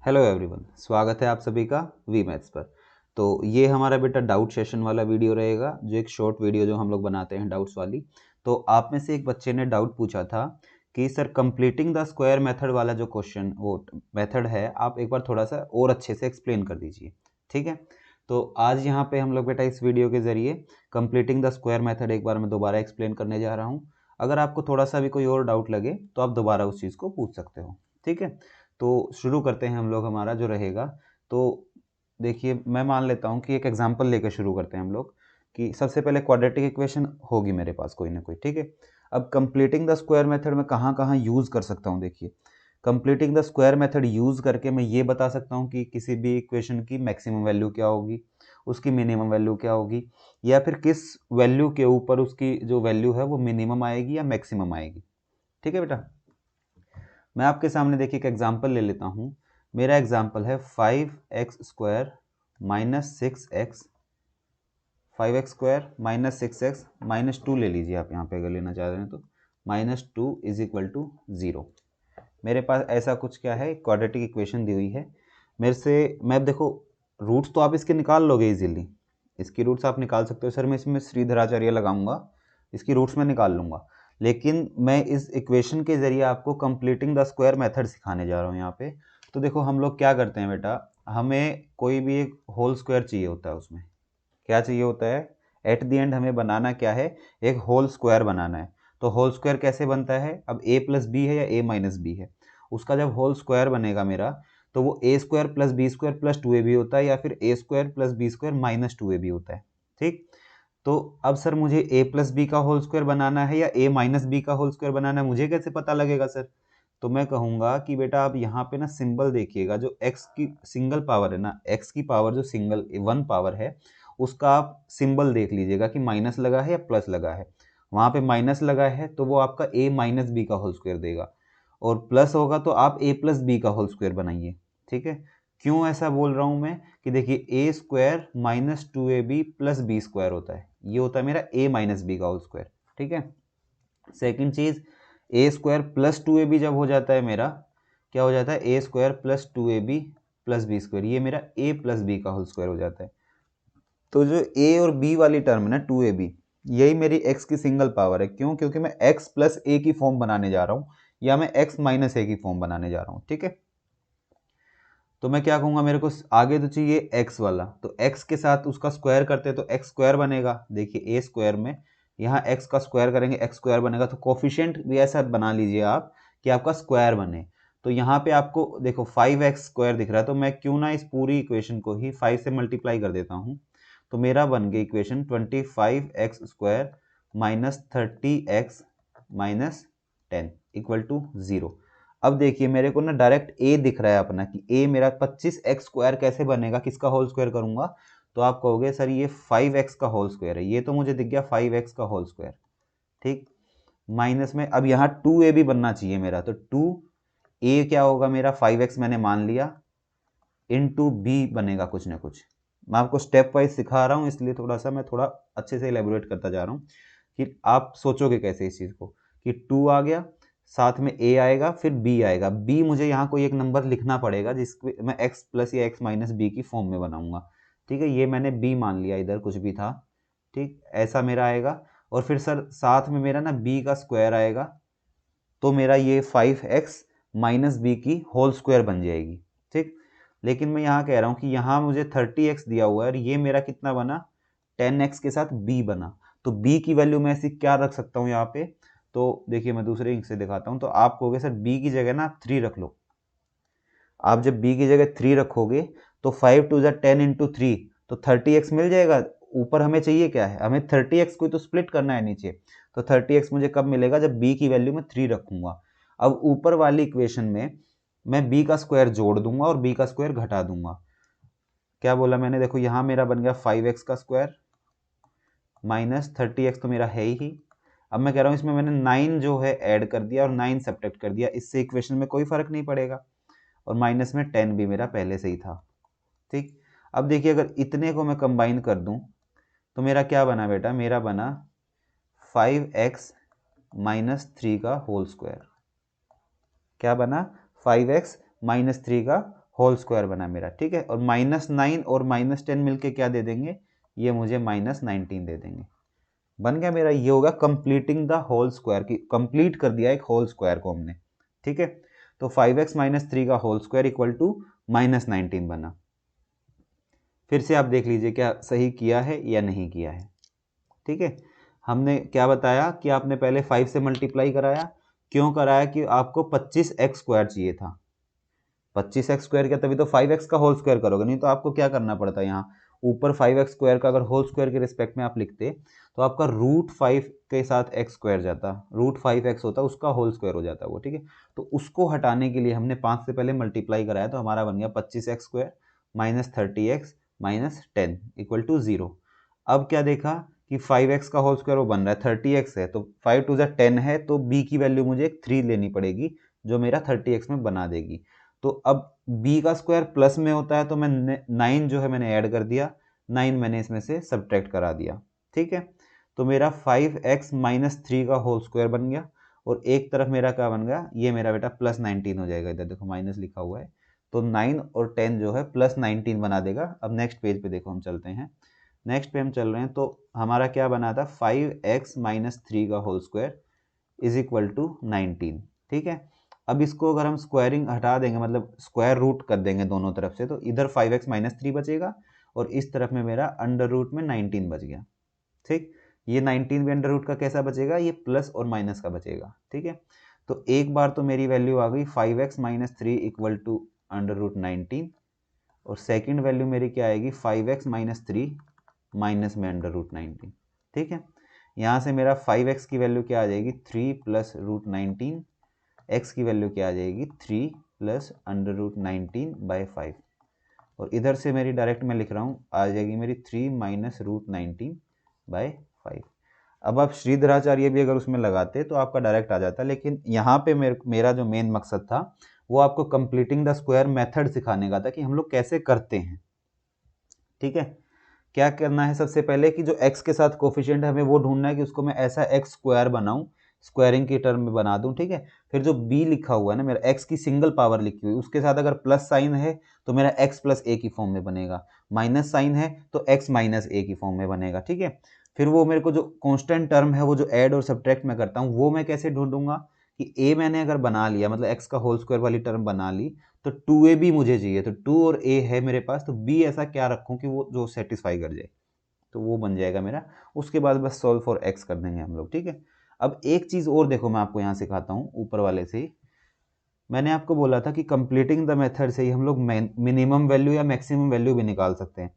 Hello everyone, स्वागत है आप सभी का वी मैथ्स पर। तो ये हमारा बेटा डाउट सेशन वाला वीडियो रहेगा, जो एक शॉर्ट वीडियो जो हम लोग बनाते हैं डाउट्स वाली। तो आप में से एक बच्चे ने डाउट पूछा था कि sir completing the square method वाला जो क्वेश्चन वो मेथड है, आप एक बार थोड़ा सा और अच्छे से एक्सप्लेन कर दीजिए। ठीक है, तो आज यहाँ पे हम लोग बेटा इस वीडियो के ज़रिए कंप्लीटिंग द स्क्वायर मेथड एक बार मैं दोबारा एक्सप्लेन करने जा रहा हूँ। अगर आपको थोड़ा सा भी कोई और डाउट लगे तो आप दोबारा उस चीज़ को पूछ सकते हो। ठीक है, तो शुरू करते हैं हम लोग, हमारा जो रहेगा। तो देखिए, मैं मान लेता हूँ कि एक एग्जांपल लेकर शुरू करते हैं हम लोग कि सबसे पहले क्वाड्रेटिक इक्वेशन होगी मेरे पास कोई ना कोई। ठीक है, अब कंप्लीटिंग द स्क्वायर मेथड में कहाँ कहाँ यूज़ कर सकता हूँ। देखिए, completing the square method use करके मैं ये बता सकता हूँ कि किसी भी इक्वेशन की मैक्सिमम वैल्यू क्या होगी, उसकी मिनिमम वैल्यू क्या होगी, या फिर किस वैल्यू के ऊपर उसकी जो वैल्यू है वो मिनिमम आएगी या मैक्सिमम आएगी। ठीक है बेटा, मैं आपके सामने देखिए एक एग्जांपल ले लेता हूँ। मेरा एग्जांपल है 5x² minus 6x, 5x² minus 2 ले लीजिए आप यहाँ पे अगर लेना चाह रहे हैं तो, -2 इज इक्वल टू 0। मेरे पास ऐसा कुछ क्या है, क्वाड्रेटिक इक्वेशन दी हुई है मेरे से। मैं देखो, रूट्स तो आप इसके निकाल लोगे इजीली, इसकी रूट्स आप निकाल सकते हो। सर मैं इसमें श्रीधराचार्य लगाऊंगा, इसकी रूट्स में निकाल लूंगा, लेकिन मैं इस इक्वेशन के ज़रिए आपको कंप्लीटिंग द स्क्वायर मेथड सिखाने जा रहा हूँ यहाँ पे। तो देखो, हम लोग क्या करते हैं बेटा, हमें कोई भी एक होल स्क्वायर चाहिए होता है। उसमें क्या चाहिए होता है, एट द एंड हमें बनाना क्या है, एक होल स्क्वायर बनाना है। तो होल स्क्वायर कैसे बनता है, अब a प्लस बी है या a माइनस बी है, उसका जब होल स्क्वायर बनेगा मेरा, तो वो a² plus b² plus 2ab होता है, या फिर a² plus b² minus 2ab होता है। ठीक, तो अब सर मुझे a प्लस बी का होल स्क्वायर बनाना है या a माइनस बी का होल स्क्वायर बनाना है, मुझे कैसे पता लगेगा सर। तो मैं कहूँगा कि बेटा आप यहाँ पे ना सिंबल देखिएगा, जो x की सिंगल पावर है ना, x की पावर जो सिंगल 1 पावर है, उसका आप सिंबल देख लीजिएगा कि माइनस लगा है या प्लस लगा है। वहाँ पे माइनस लगा है तो वो आपका a माइनस बी का होल स्क्वायर देगा, और प्लस होगा तो आप a प्लस बी का होल स्क्वायर बनाइए। ठीक है, क्यों ऐसा बोल रहा हूँ मैं कि देखिए a² minus 2ab plus b² होता है, ये होता है मेरा a माइनस बी का होल स्क्वायर। ठीक है, सेकंड चीज़, a² प्लस 2ab जब हो जाता है मेरा, क्या हो जाता है, a² plus 2ab plus b², ये मेरा a प्लस बी का होल स्क्वायर हो जाता है। तो जो a और b वाली टर्म है ना 2ab, यही मेरी x की सिंगल पावर है। क्यों, क्योंकि मैं x प्लस a की फॉर्म बनाने जा रहा हूँ, या मैं x माइनस a की फॉर्म बनाने जा रहा हूँ। ठीक है, तो मैं क्या कहूँगा, मेरे को आगे तो चाहिए x वाला, तो x के साथ उसका स्क्वायर करते हैं तो x² बनेगा। देखिए a² में यहाँ x का स्क्वायर करेंगे, x² बनेगा, तो कोफिशिएंट भी ऐसा बना लीजिए आप कि आपका स्क्वायर बने। तो यहाँ पे आपको देखो 5x² दिख रहा है, तो मैं क्यों ना इस पूरी इक्वेशन को ही 5 से मल्टीप्लाई कर देता हूँ। तो मेरा बन गई equation 25x² minus 30x minus 10 equal to 0। अब देखिए, मेरे को ना डायरेक्ट a दिख रहा है अपना कि a मेरा 25x² कैसे बनेगा, किसका होल स्क्वायर करूंगा। तो आप कहोगे सर ये 5x का होल स्क्वायर है, ये तो मुझे दिख गया 5x का होल स्क्वायर। ठीक, माइनस में अब यहाँ 2a भी बनना चाहिए मेरा, तो 2a क्या होगा मेरा, 5x मैंने मान लिया, इनटू b बनेगा कुछ ना कुछ। मैं आपको स्टेप वाइज सिखा रहा हूँ, इसलिए थोड़ा सा मैं थोड़ा अच्छे से इलेबोरेट करता जा रहा हूँ कि आप सोचोगे कैसे इस चीज़ को, कि 2 आ गया, साथ में a आएगा, फिर b आएगा। b मुझे यहाँ कोई एक नंबर लिखना पड़ेगा जिसको मैं x प्लस या x माइनस बी की फॉर्म में बनाऊंगा। ठीक है, ये मैंने b मान लिया, इधर कुछ भी था। ठीक, ऐसा मेरा आएगा, और फिर सर साथ में मेरा ना b का स्क्वायर आएगा, तो मेरा ये 5x माइनस बी की होल स्क्वायर बन जाएगी। ठीक, लेकिन मैं यहाँ कह रहा हूँ कि यहाँ मुझे 30x दिया हुआ है, और ये मेरा कितना बना, 10x के साथ b बना। तो b की वैल्यू मैं ऐसी क्या रख सकता हूँ यहाँ पे, तो देखिए मैं दूसरे इंक से दिखाता हूँ। तो आप कहोगे सर b की जगह ना 3 रख लो। आप जब b की जगह 3 रखोगे तो 5 टू ज़ा 10 इंटू 3, तो 30x मिल जाएगा। ऊपर हमें चाहिए क्या है, हमें 30x को तो स्प्लिट करना है नीचे। तो 30x मुझे कब मिलेगा, जब b की वैल्यू में 3 रखूंगा। अब ऊपर वाली इक्वेशन में मैं b का स्क्वायर जोड़ दूंगा और b का स्क्वायर घटा दूंगा। क्या बोला मैंने, देखो यहाँ मेरा बन गया 5x का स्क्वायर माइनस 30x तो मेरा है ही। अब मैं कह रहा हूँ इसमें मैंने 9 जो है ऐड कर दिया और 9 सब्ट्रैक्ट कर दिया, इससे इक्वेशन में कोई फर्क नहीं पड़ेगा, और माइनस में 10 भी मेरा पहले से ही था। ठीक, अब देखिए अगर इतने को मैं कंबाइन कर दूं तो मेरा क्या बना बेटा, मेरा बना 5x माइनस 3 का होल स्क्वायर। क्या बना, 5x माइनस 3 का होल स्क्वायर बना मेरा, ठीक है। और -9 और -10 मिलके क्या दे देंगे, ये मुझे -19 दे देंगे। बन गया मेरा, ये होगा कंप्लीटिंग द होल स्क्वायर, की कंप्लीट कर दिया एक होल स्क्वायर को हमने, ठीक है। तो 5x - 3 का होल स्क्वायर इक्वल टू -19 बना। फिर से आप देख लीजिए क्या सही किया है या नहीं किया है, ठीक है। हमने क्या बताया कि आपने पहले 5 से मल्टीप्लाई कराया, क्यों कराया, कि आपको 25x स्क्वायर चाहिए था। 25x स्क्वायर किया तभी तो 5x का होल स्क्वायर करोगे, नहीं तो आपको क्या करना पड़ता है, यहाँ ऊपर 5x स्क्वायर का अगर होल स्क्वायर के रिस्पेक्ट में आप लिखते तो आपका √5 के साथ x स्क्वायर जाता, √5x होता, उसका होल स्क्वायर हो जाता वो, ठीक है। तो उसको हटाने के लिए हमने 5 से पहले मल्टीप्लाई कराया, तो हमारा बन गया 25x square -30x -10 equal to 0। अब क्या देखा कि 5x का होल स्क्वायर वो बन रहा है 30x है, तो 5 2 10 है, तो b की वैल्यू मुझे 3 लेनी पड़ेगी जो मेरा 30x में बना देगी। तो अब b का स्क्वायर प्लस में होता है, तो मैं 9 जो है मैंने ऐड कर दिया, 9 मैंने इसमें से सब्ट्रैक्ट करा दिया, ठीक है। तो मेरा 5x - 3 का होल स्क्वायर बन गया, और एक तरफ मेरा क्या बन गया, ये मेरा बेटा +19 हो जाएगा, इधर देखो माइनस लिखा हुआ है, तो 9 और 10 जो है +19 बना देगा। अब नेक्स्ट पेज पे देखो हम चलते हैं, नेक्स्ट पे हम चल रहे हैं, तो हमारा क्या बना था 5x - 3 का whole square is equal to 19, ठीक है। अब इसको अगर हम स्क्वायरिंग हटा देंगे, मतलब स्क्वायर रूट कर देंगे दोनों तरफ से, तो इधर 5x - 3 बचेगा और इस तरफ में मेरा अंडर रूट में 19 बच गया, ठीक। ये 19 भी अंडर रूट का कैसा बचेगा, ये प्लस और माइनस का बचेगा, ठीक है। तो एक बार तो मेरी वैल्यू आ गई 5x - 3 equal to under root 19, और सेकेंड वैल्यू मेरी क्या आएगी 5x - 3 माइनस में अंडर रूट 19, ठीक है। यहाँ से मेरा 5x की वैल्यू क्या आ जाएगी 3 प्लस √19, x की वैल्यू क्या आ जाएगी 3 प्लस अंडर रूट 19/5, और इधर से मेरी डायरेक्ट मैं लिख रहा हूँ आ जाएगी मेरी 3 माइनस √19/5। अब आप श्रीधराचार्य भी अगर उसमें लगाते तो आपका डायरेक्ट आ जाता, लेकिन यहाँ पे मेरा जो मेन मकसद था वो आपको कंप्लीटिंग द स्क्वायर मेथड सिखाने का था कि हम लोग कैसे करते हैं, ठीक है। क्या करना है सबसे पहले कि जो x के साथ कोफिशिएंट है हमें वो ढूंढना है कि उसको मैं ऐसा x स्क्वायर बनाऊं, स्क्वायरिंग की टर्म में बना दूं, ठीक है। फिर जो b लिखा हुआ है ना, मेरा x की सिंगल पावर लिखी हुई, उसके साथ अगर प्लस साइन है तो मेरा x + a की फॉर्म में बनेगा, माइनस साइन है तो x - a की फॉर्म में बनेगा, ठीक है। फिर वो मेरे को जो कॉन्स्टेंट टर्म है वो जो ऐड और सब्ट्रैक्ट मैं करता हूँ वो मैं कैसे ढूंढूंगा कि a मैंने अगर बना लिया, मतलब x का होल स्क्वायर वाली टर्म बना ली, तो 2a भी मुझे चाहिए, तो 2 और a है मेरे पास, तो b ऐसा क्या रखूं कि वो जो सेटिस्फाई कर जाए, तो वो बन जाएगा मेरा। उसके बाद बस सॉल्व फॉर x कर देंगे हम लोग, ठीक है। अब एक चीज़ और देखो मैं आपको यहाँ सिखाता हूँ, ऊपर वाले से ही मैंने आपको बोला था कि कंप्लीटिंग द मेथड से ही हम लोग मिनिमम वैल्यू या मैक्सिमम वैल्यू भी निकाल सकते हैं।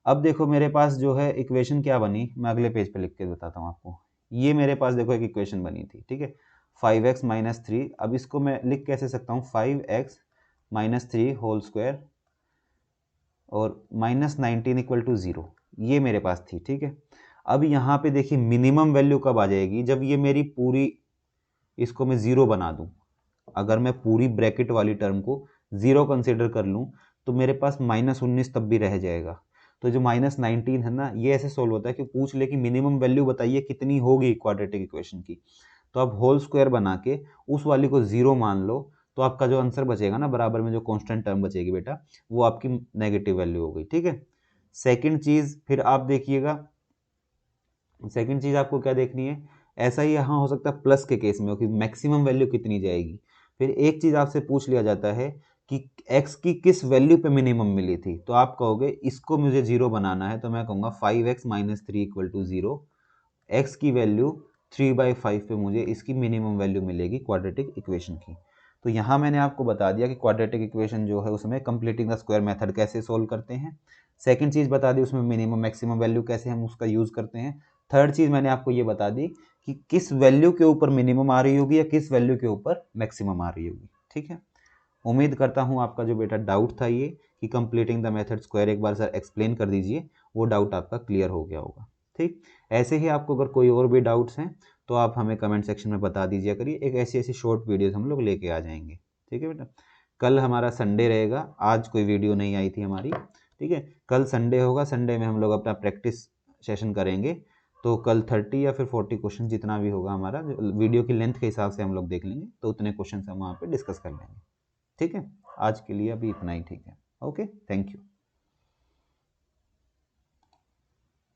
अब देखो मेरे पास जो है इक्वेशन क्या बनी, मैं अगले पेज पे लिख के बताता हूँ आपको। ये मेरे पास देखो एक इक्वेशन बनी थी, ठीक है, 5x - 3। अब इसको मैं लिख कैसे सकता हूँ 5x - 3 होल स्क्वायर और -19 इक्वल टू 0, ये मेरे पास थी, ठीक है। अब यहाँ पे देखिए मिनिमम वैल्यू कब आ जाएगी, जब ये मेरी पूरी, इसको मैं 0 बना दूँ, अगर मैं पूरी ब्रैकेट वाली टर्म को 0 कंसिडर कर लूँ तो मेरे पास -19 तब भी रह जाएगा। तो जो -19 है ना, ये ऐसे सोल्व होता है कि पूछ ले कि मिनिमम वैल्यू बताइए कितनी होगी क्वाड्रेटिक इक्वेशन की, तो आप होल स्क्वायर बना के उस वाली को 0 मान लो, तो आपका जो आंसर बचेगा ना बराबर में, जो कांस्टेंट टर्म बचेगी बेटा, वो आपकी नेगेटिव वैल्यू हो गई, ठीक है। सेकंड चीज़ फिर आप देखिएगा, सेकंड चीज़ आपको क्या देखनी है, ऐसा ही यहाँ हो सकता है प्लस के केस में कि मैक्सिमम वैल्यू कितनी जाएगी। फिर एक चीज़ आपसे पूछ लिया जाता है कि x की किस वैल्यू पे मिनिमम मिली थी, तो आप कहोगे इसको मुझे 0 बनाना है, तो मैं कहूँगा 5x - 3 इक्वल टू 0, x की वैल्यू 3/5 पे मुझे इसकी मिनिमम वैल्यू मिलेगी क्वाड्रेटिक इक्वेशन की। तो यहाँ मैंने आपको बता दिया कि क्वाड्रेटिक इक्वेशन जो है उसमें कंप्लीटिंग द स्क्वायर मेथड कैसे सोल्व करते हैं। सेकंड चीज़ बता दी उसमें मिनिमम मैक्सिमम वैल्यू कैसे हम उसका यूज़ करते हैं। थर्ड चीज़ मैंने आपको ये बता दी कि किस वैल्यू के ऊपर मिनिमम आ रही होगी या किस वैल्यू के ऊपर मैक्सिमम आ रही होगी, ठीक है। उम्मीद करता हूँ आपका जो बेटा डाउट था ये कि कंप्लीटिंग द मेथड स्क्वायर एक बार सर एक्सप्लेन कर दीजिए, वो डाउट आपका क्लियर हो गया होगा, ठीक। ऐसे ही आपको अगर कोई और भी डाउट्स हैं तो आप हमें कमेंट सेक्शन में बता दीजिए करिए, एक ऐसी ऐसी शॉर्ट वीडियोस हम लोग लेके आ जाएंगे, ठीक है बेटा। कल हमारा संडे रहेगा, आज कोई वीडियो नहीं आई थी हमारी, ठीक है। कल संडे होगा, संडे में हम लोग अपना प्रैक्टिस सेशन करेंगे, तो कल 30 या फिर 40 क्वेश्चन जितना भी होगा हमारा वीडियो की लेंथ के हिसाब से हम लोग देख लेंगे, तो उतने क्वेश्चन हम वहाँ पे डिस्कस कर लेंगे, ठीक है। आज के लिए अभी इतना ही ठीक है। Okay, thank you.